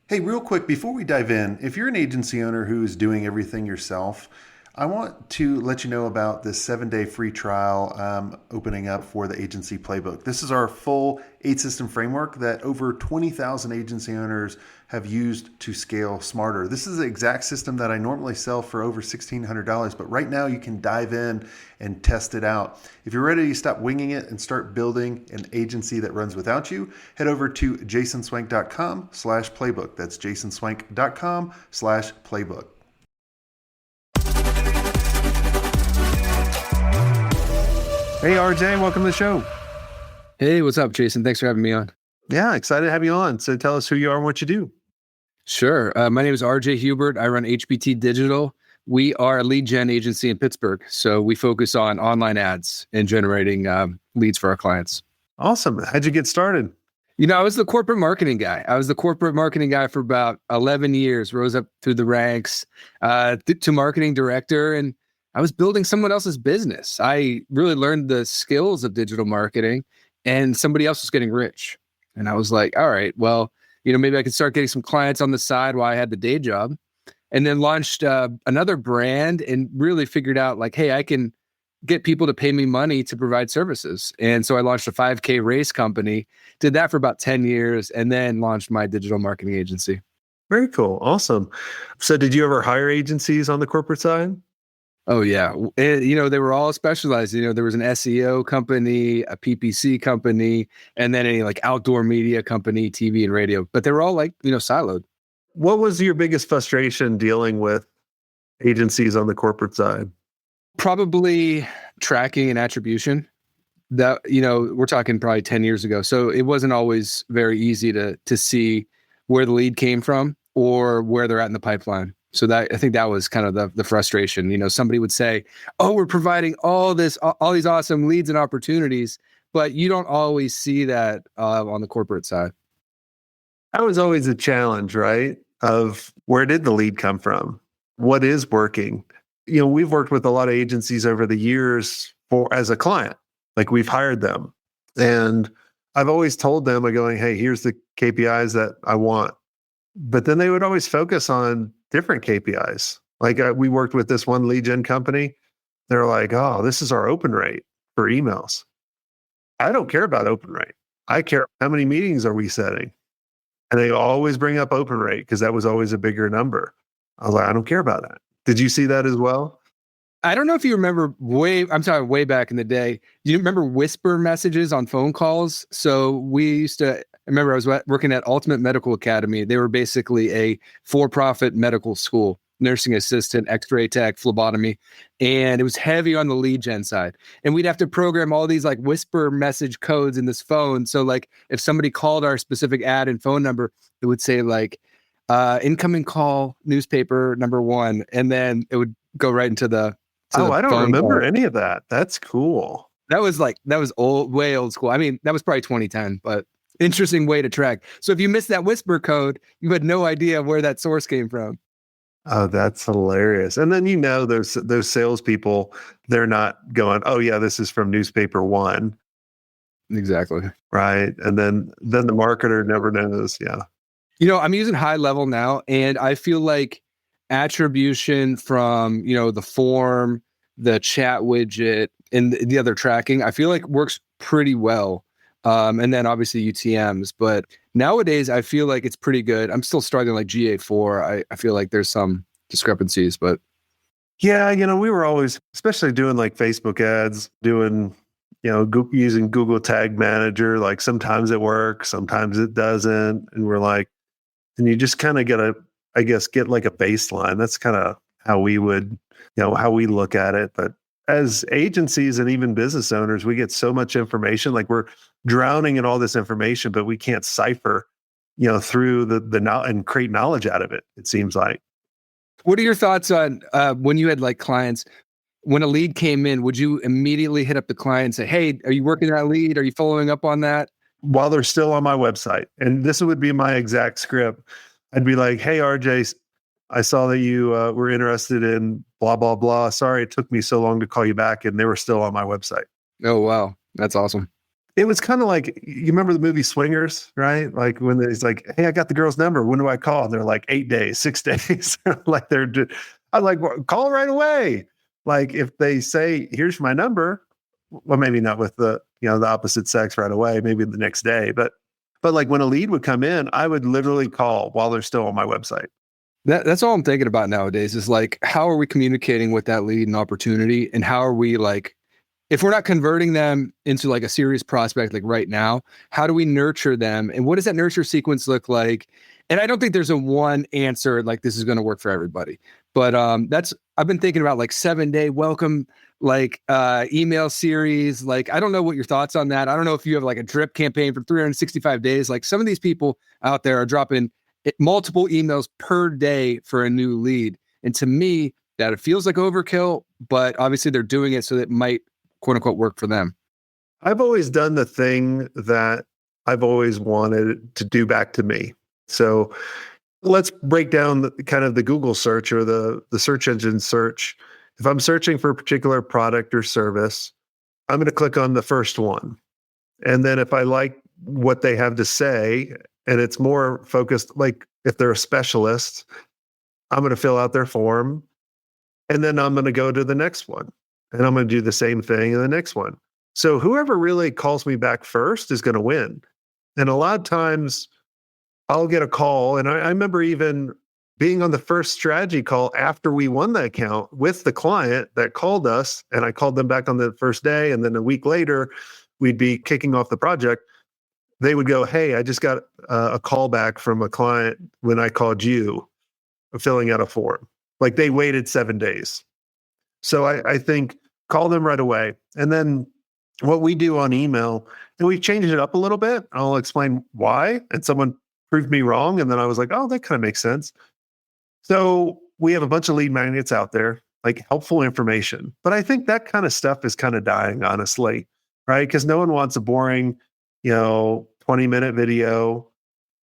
Hey, real quick, before we dive in, if you're an agency owner who is doing everything yourself, I want to let you know about this 7-day free trial opening up for the agency playbook. This is our full 8 system framework that over 20,000 agency owners have used to scale smarter. This is the exact system that I normally sell for over $1,600, but right now you can dive in and test it out. If you're ready to stop winging it and start building an agency that runs without you, head over to jasonswank.com/playbook. That's jasonswank.com/playbook. Hey, RJ, welcome to the show. Hey, what's up, Jason? Thanks for having me on. Yeah, excited to have you on. So tell us who you are and what you do. Sure. My name is RJ Huebert. I run HBT Digital. We are a lead gen agency in Pittsburgh. So we focus on online ads and generating leads for our clients. Awesome. How'd you get started? I was the corporate marketing guy. I was the corporate marketing guy for about 11 years, rose up through the ranks to marketing director, and I was building someone else's business. I really learned the skills of digital marketing, and somebody else was getting rich. And I was like, all right, well, maybe I could start getting some clients on the side while I had the day job. And then launched another brand and really figured out like, hey, I can get people to pay me money to provide services. And so I launched a 5K race company, did that for about 10 years, and then launched my digital marketing agency. Very cool. Awesome. So did you ever hire agencies on the corporate side? Oh, yeah. And, they were all specialized. There was an SEO company, a PPC company, and then a like outdoor media company, TV and radio. But they were all like, siloed. What was your biggest frustration dealing with agencies on the corporate side? Probably tracking and attribution. That, we're talking probably 10 years ago. So it wasn't always very easy to see where the lead came from or where they're at in the pipeline. So that I think that was kind of the frustration. Somebody would say, "Oh, we're providing all these awesome leads and opportunities," but you don't always see that on the corporate side. That was always a challenge, right? Of where did the lead come from? What is working? We've worked with a lot of agencies over the years as a client, like we've hired them, and I've always told them, I'm going, "Hey, here's the KPIs that I want," but then they would always focus on different KPIs. Like we worked with this one lead gen company. They're like, "Oh, this is our open rate for emails." I don't care about open rate. I care how many meetings are we setting. And they always bring up open rate because that was always a bigger number. I was like, I don't care about that. Did you see that as well? I don't know if you remember way back in the day. Do you remember whisper messages on phone calls? So I remember I was working at Ultimate Medical Academy. They were basically a for-profit medical school, nursing assistant, x-ray tech, phlebotomy. And it was heavy on the lead gen side. And we'd have to program all these like whisper message codes in this phone. So like if somebody called our specific ad and phone number, it would say like, incoming call, newspaper number 1. And then it would go right into the I don't remember call. any of that. That's cool. That was way old school. I mean, that was probably 2010, but interesting way to track. So if you missed that whisper code, you had no idea where that source came from. Oh, that's hilarious. And then those salespeople, they're not going, "Oh yeah, this is from newspaper 1." Exactly. Right. And then the marketer never knows. Yeah. I'm using high level now, and I feel like attribution from, the form, the chat widget, and the other tracking, I feel like works pretty well. And then obviously UTMs, but nowadays I feel like it's pretty good. I'm still starting like GA4. I feel like there's some discrepancies, but yeah, we were always, especially doing like Facebook ads, doing, using Google Tag Manager. Like sometimes it works, sometimes it doesn't. And we're like, and you just kind of get get like a baseline. That's kind of how we would, how we look at it. But as agencies and even business owners, we get so much information, like we're drowning in all this information, but we can't cipher, through the and create knowledge out of it. It seems like. What are your thoughts on when you had like clients, when a lead came in, would you immediately hit up the client and say, "Hey, are you working that lead? Are you following up on that?" While they're still on my website. And this would be my exact script. I'd be like, "Hey, RJ, I saw that you were interested in blah, blah, blah. Sorry, it took me so long to call you back." And they were still on my website. Oh, wow. That's awesome. It was kind of like, you remember the movie Swingers, right? Like when it's like, hey, I got the girl's number. When do I call? And they're like 8 days, 6 days. Like I'm like, well, call right away. Like if they say, here's my number, well, maybe not with the opposite sex right away, maybe the next day. But like when a lead would come in, I would literally call while they're still on my website. That's all I'm thinking about nowadays is like, how are we communicating with that lead and opportunity? And how are we like, if we're not converting them into like a serious prospect, like right now, how do we nurture them? And what does that nurture sequence look like? And I don't think there's a one answer, like this is going to work for everybody, but I've been thinking about like 7-day welcome, like email series. Like, I don't know what your thoughts on that. I don't know if you have like a drip campaign for 365 days. Like some of these people out there are dropping multiple emails per day for a new lead. And to me, that it feels like overkill, but obviously they're doing it so that it might quote unquote work for them. I've always done the thing that I've always wanted to do back to me. So let's break down the Google search or the search engine search. If I'm searching for a particular product or service, I'm going to click on the first one. And then if I like what they have to say, and it's more focused, like if they're a specialist, I'm going to fill out their form. And then I'm going to go to the next one. And I'm going to do the same thing in the next one. So whoever really calls me back first is going to win. And a lot of times I'll get a call. And I remember even being on the first strategy call after we won the account with the client that called us. And I called them back on the first day. And then a week later, we'd be kicking off the project. They would go, hey, I just got a call back from a client when I called you filling out a form. Like they waited 7 days. So I think call them right away. And then what we do on email, and we've changed it up a little bit. I'll explain why. And someone proved me wrong. And then I was like, oh, that kind of makes sense. So we have a bunch of lead magnets out there, like helpful information. But I think that kind of stuff is kind of dying, honestly, right? Because no one wants a boring, 20-minute video.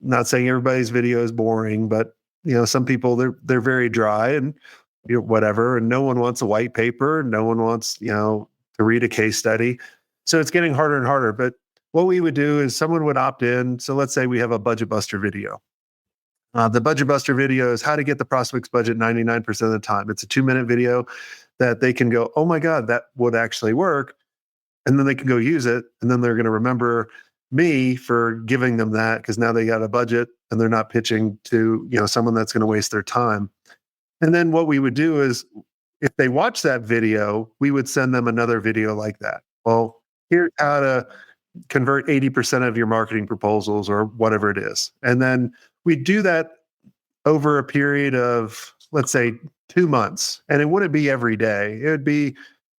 Not saying everybody's video is boring, but some people they're very dry and whatever. And no one wants a white paper. No one wants, to read a case study. So it's getting harder and harder. But what we would do is someone would opt in. So let's say we have a budget buster video. The budget buster video is how to get the prospect's budget 99% of the time. It's a 2-minute video that they can go, oh my God, that would actually work. And then they can go use it. And then they're going to remember me for giving them that because now they got a budget and they're not pitching to, someone that's going to waste their time. And then what we would do is if they watch that video, we would send them another video like that. Well, here's how to convert 80% of your marketing proposals or whatever it is. And then we do that over a period of, let's say, 2 months. And it wouldn't be every day. It would be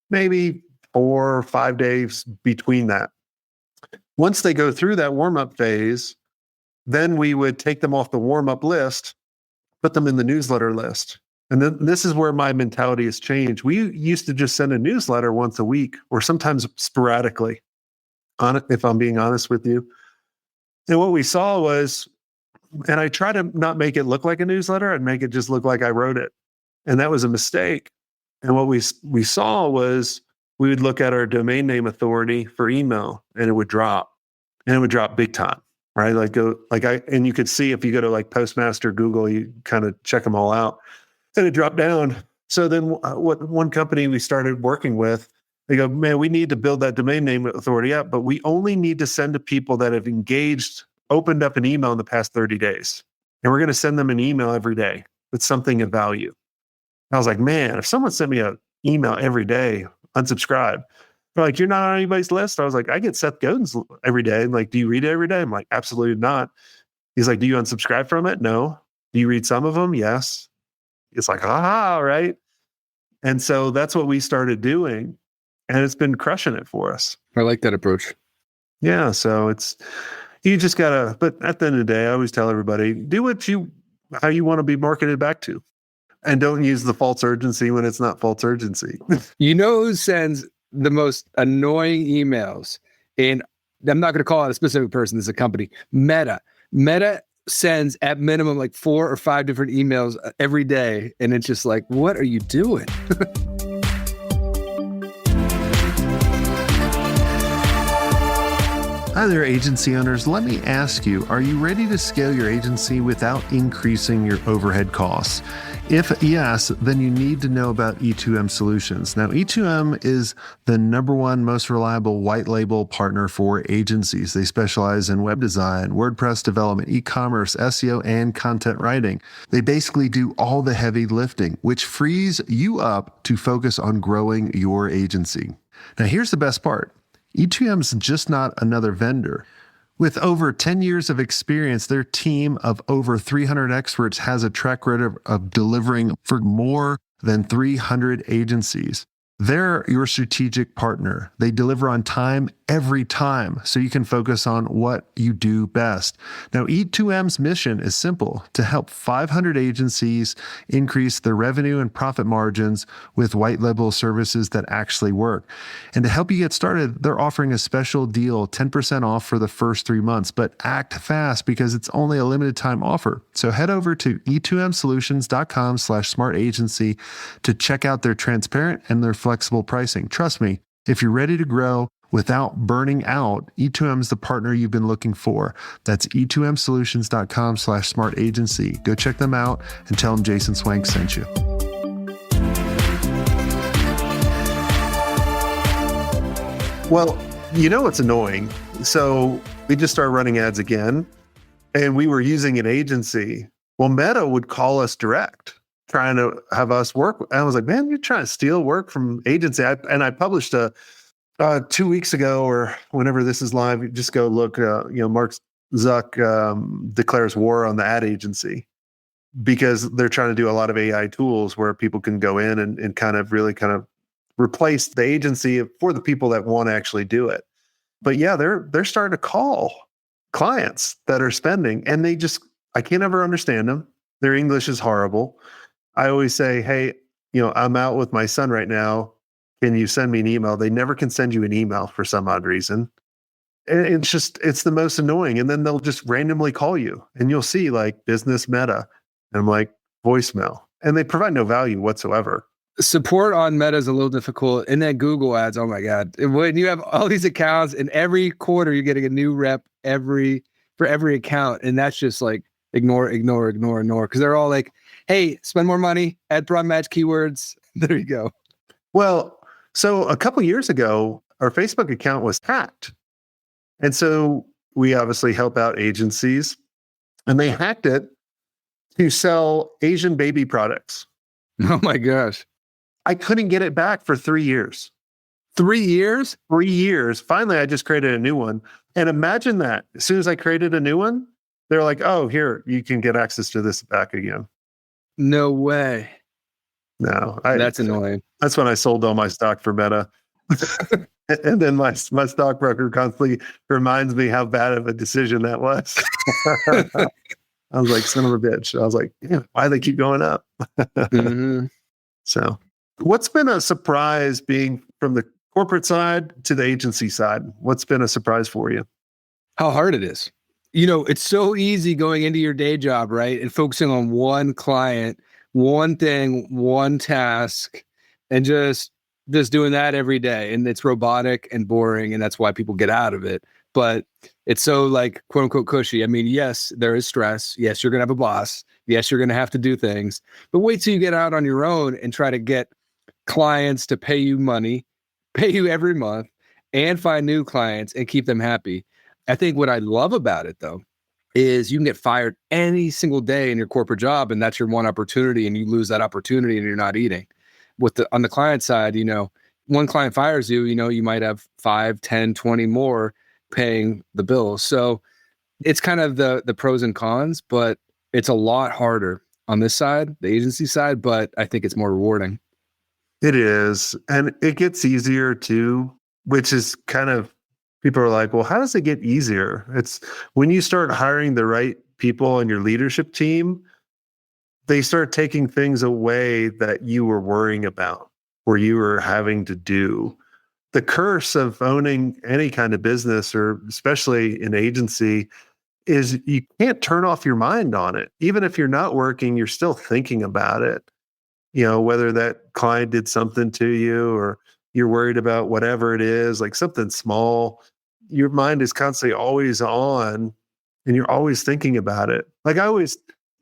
maybe 4 or 5 days between that. Once they go through that warm-up phase, then we would take them off the warm-up list, put them in the newsletter list. And then this is where my mentality has changed. We used to just send a newsletter once a week or sometimes sporadically, if I'm being honest with you. And what we saw was, and I try to not make it look like a newsletter and make it just look like I wrote it. And that was a mistake. And what we saw was we would look at our domain name authority for email and it would drop. And it would drop big time, right? And you could see if you go to like Postmaster, Google, you kind of check them all out. And it dropped down. So then what one company we started working with, they go, man, we need to build that domain name authority up, but we only need to send to people that have opened up an email in the past 30 days. And we're going to send them an email every day with something of value. I was like, man, if someone sent me an email every day, unsubscribe. They're like, you're not on anybody's list? I was like, I get Seth Godin's every day. Like, do you read it every day? I'm like, absolutely not. He's like, do you unsubscribe from it? No. Do you read some of them? Yes. It's like, aha, right? And so that's what we started doing. And it's been crushing it for us. I like that approach. Yeah. So you just gotta, but at the end of the day, I always tell everybody, do how you want to be marketed back to. And don't use the false urgency when it's not false urgency. You know who sends the most annoying emails? And I'm not going to call out a specific person. This is a company. Meta sends at minimum like 4 or 5 different emails every day. And it's just like, what are you doing? Hi there, agency owners. Let me ask you, are you ready to scale your agency without increasing your overhead costs? If yes, then you need to know about E2M Solutions. Now, E2M is the number one most reliable white label partner for agencies. They specialize in web design, WordPress development, e-commerce, SEO, and content writing. They basically do all the heavy lifting, which frees you up to focus on growing your agency. Now, here's the best part. E2M's just not another vendor. With over 10 years of experience, their team of over 300 experts has a track record of delivering for more than 300 agencies. They're your strategic partner. They deliver on time every time, so you can focus on what you do best. Now, E2M's mission is simple: to help 500 agencies increase their revenue and profit margins with white label services that actually work. And to help you get started, they're offering a special deal, 10% off for the first 3 months, but act fast because it's only a limited time offer. So head over to e2msolutions.com/smartagency to check out their transparent and their flexible pricing. Trust me, if you're ready to grow without burning out, E2M's the partner you've been looking for. That's e2msolutions.com/smartagency. Go check them out and tell them Jason Swank sent you. Well, you know what's annoying? So we just started running ads again, and we were using an agency. Well, Meta would call us direct, trying to have us work. I was like, man, you're trying to steal work from agency. I published 2 weeks ago, or whenever this is live, you just go look, Mark Zuck declares war on the ad agency because they're trying to do a lot of AI tools where people can go in and kind of replace the agency for the people that want to actually do it. But yeah, they're starting to call clients that are spending, and I can't ever understand them. Their English is horrible. I always say, hey, I'm out with my son right now. Can you send me an email? They never can send you an email for some odd reason. And it's the most annoying. And then they'll just randomly call you and you'll see like business Meta. And I'm like, voicemail. And they provide no value whatsoever. Support on Meta is a little difficult. And then Google ads, oh my God. When you have all these accounts and every quarter you're getting a new rep for every account. And that's just like ignore. Because they're all like, hey, spend more money, add broad match keywords. There you go. Well, so a couple years ago, our Facebook account was hacked. And so we obviously help out agencies, and they hacked it to sell Asian baby products. Oh my gosh. I couldn't get it back for 3 years. 3 years? 3 years. Finally, I just created a new one. And imagine that. As soon as I created a new one, they're like, oh, here, you can get access to this back again. No way. No. That's annoying. That's when I sold all my stock for Meta. And then my stockbroker constantly reminds me how bad of a decision that was. I was like, son of a bitch. I was like, why do they keep going up? Mm-hmm. So what's been a surprise being from the corporate side to the agency side? What's been a surprise for you? How hard it is. It's so easy going into your day job, right? And focusing on one client, one thing, one task, and just doing that every day. And it's robotic and boring, and that's why people get out of it. But it's so like quote unquote cushy. I mean, yes, there is stress. Yes, you're going to have a boss. Yes, you're going to have to do things. But wait till you get out on your own and try to get clients to pay you money, pay you every month, and find new clients and keep them happy. I think what I love about it, though, is you can get fired any single day in your corporate job, and that's your one opportunity, and you lose that opportunity and you're not eating. On the client side, one client fires you, you might have 5, 10, 20 more paying the bills. So it's kind of the pros and cons, but it's a lot harder on this side, the agency side, but I think it's more rewarding. It is. And it gets easier too, which is kind of, people are like, well, how does it get easier? It's when you start hiring the right people on your leadership team, they start taking things away that you were worrying about or you were having to do. The curse of owning any kind of business, or especially an agency, is you can't turn off your mind on it. Even if you're not working, you're still thinking about it. Whether that client did something to you or you're worried about whatever it is, like something small, your mind is constantly always on and you're always thinking about it. Like I always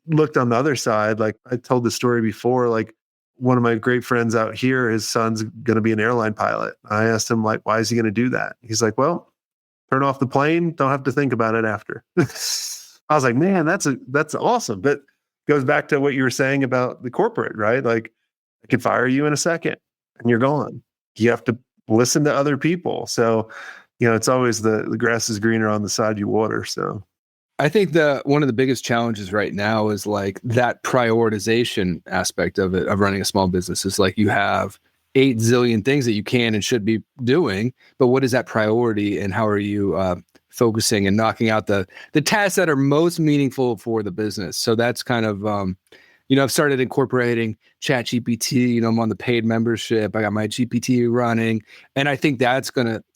looked on the other side. Like I told the story before, like one of my great friends out here, his son's going to be an airline pilot. I asked him like, why is he going to do that? He's like, well, turn off the plane. Don't have to think about it after. I was like, man, that's awesome. But it goes back to what you were saying about the corporate, right? Like I could fire you in a second and you're gone. You have to listen to other people. So, it's always the grass is greener on the side you water. So I think one of the biggest challenges right now is like that prioritization aspect of it, of running a small business. Is like you have 8 zillion things that you can and should be doing, but what is that priority and how are you focusing and knocking out the tasks that are most meaningful for the business? So that's kind of, I've started incorporating ChatGPT, I'm on the paid membership. I got my GPT running. And I think that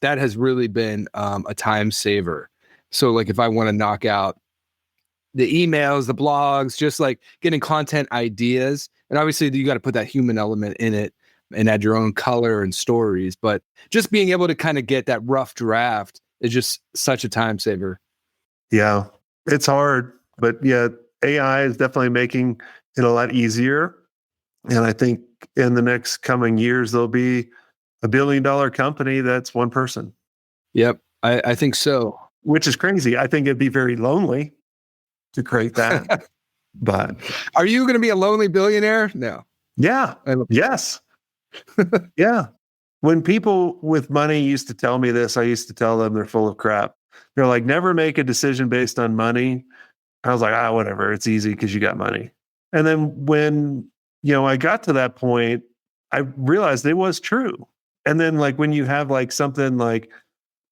has really been a time saver. So like if I want to knock out the emails, the blogs, just like getting content ideas, and obviously you got to put that human element in it and add your own color and stories, but just being able to kind of get that rough draft is just such a time saver. Yeah, it's hard, but yeah, AI is definitely making it a lot easier. And I think in the next coming years, there'll be $1 billion company that's one person. Yep, I think so. Which is crazy. I think it'd be very lonely to create that. But are you going to be a lonely billionaire? No. Yeah. Yes. Yeah. When people with money used to tell me this, I used to tell them they're full of crap. They're like, never make a decision based on money. I was like, whatever. It's easy because you got money. And then when, I got to that point, I realized it was true. And then like when you have like something like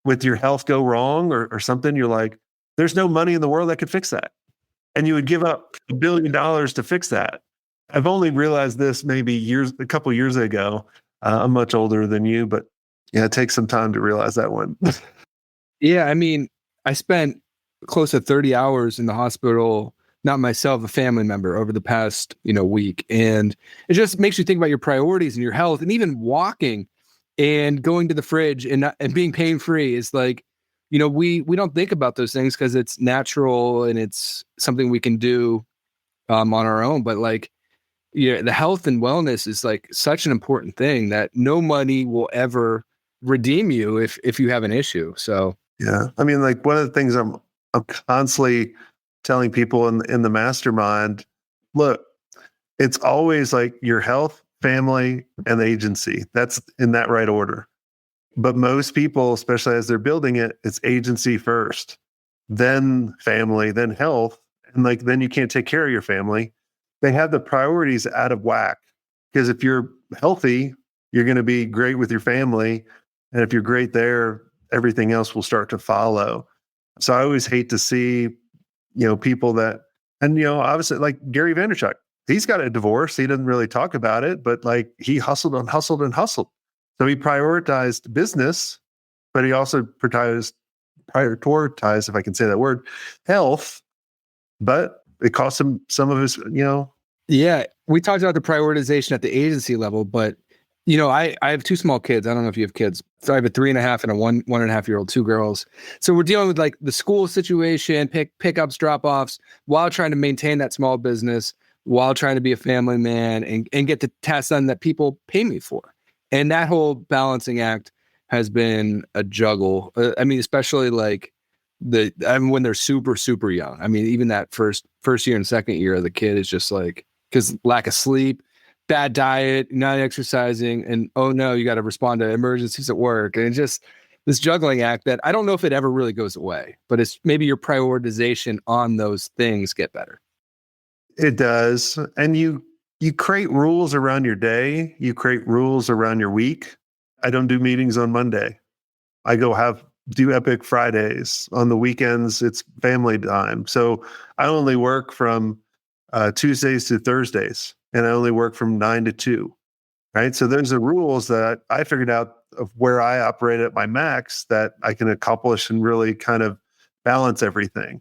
with your health go wrong or something, you're like, there's no money in the world that could fix that. And you would give up $1 billion to fix that. I've only realized this maybe a couple years ago. I'm much older than you, but yeah, it takes some time to realize that one. Yeah. I mean, I spent close to 30 hours in the hospital, not myself, a family member over the past, week. And it just makes you think about your priorities and your health, and even walking and going to the fridge and being pain-free is like, we don't think about those things because it's natural and it's something we can do on our own. But like, the health and wellness is like such an important thing that no money will ever redeem you if you have an issue. So yeah, I mean, like one of the things I'm constantly telling people in the mastermind, look, it's always like your health, family, and the agency. That's in that right order. But most people, especially as they're building it, it's agency first, then family, then health. And like, then you can't take care of your family. They have the priorities out of whack. Because if you're healthy, you're going to be great with your family. And if you're great there, everything else will start to follow. So I always hate to see, people that, and, obviously like Gary Vaynerchuk, he's got a divorce. He doesn't really talk about it, but like he hustled and hustled and hustled. So he prioritized business, but he also prioritized, if I can say that word, health, but it cost him some of his, Yeah. We talked about the prioritization at the agency level, but I have 2 small kids. I don't know if you have kids. So I have a 3.5 and a 1.5-year-old, 2 girls. So we're dealing with like the school situation, pickups, drop-offs, while trying to maintain that small business, while trying to be a family man and get the tasks done that people pay me for. And that whole balancing act has been a juggle. I mean, especially like when they're super, super young. I mean, even that first year and second year of the kid is just like, because lack of sleep, bad diet, not exercising, and oh no, you got to respond to emergencies at work. And it's just this juggling act that I don't know if it ever really goes away, but it's maybe your prioritization on those things get better. It does. And you create rules around your day. You create rules around your week. I don't do meetings on Monday. I do Epic Fridays. On the weekends, it's family time. So I only work from Tuesdays to Thursdays, and I only work from 9 to 2. Right. So there's the rules that I figured out of where I operate at my max that I can accomplish and really kind of balance everything.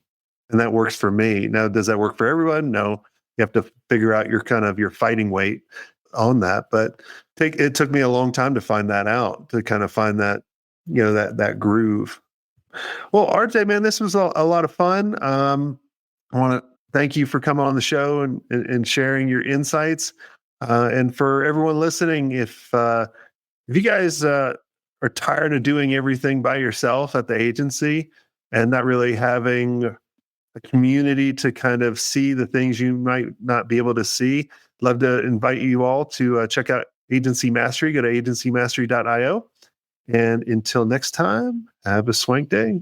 And that works for me. Now, does that work for everyone? No. You have to figure out your fighting weight on that. But it took me a long time to find that out, to kind of find that, that groove. Well, RJ, man, this was a lot of fun. I want to thank you for coming on the show and sharing your insights. And for everyone listening, if you guys are tired of doing everything by yourself at the agency and not really having a community to kind of see the things you might not be able to see, love to invite you all to check out Agency Mastery. Go to agencymastery.io. And until next time, have a swank day.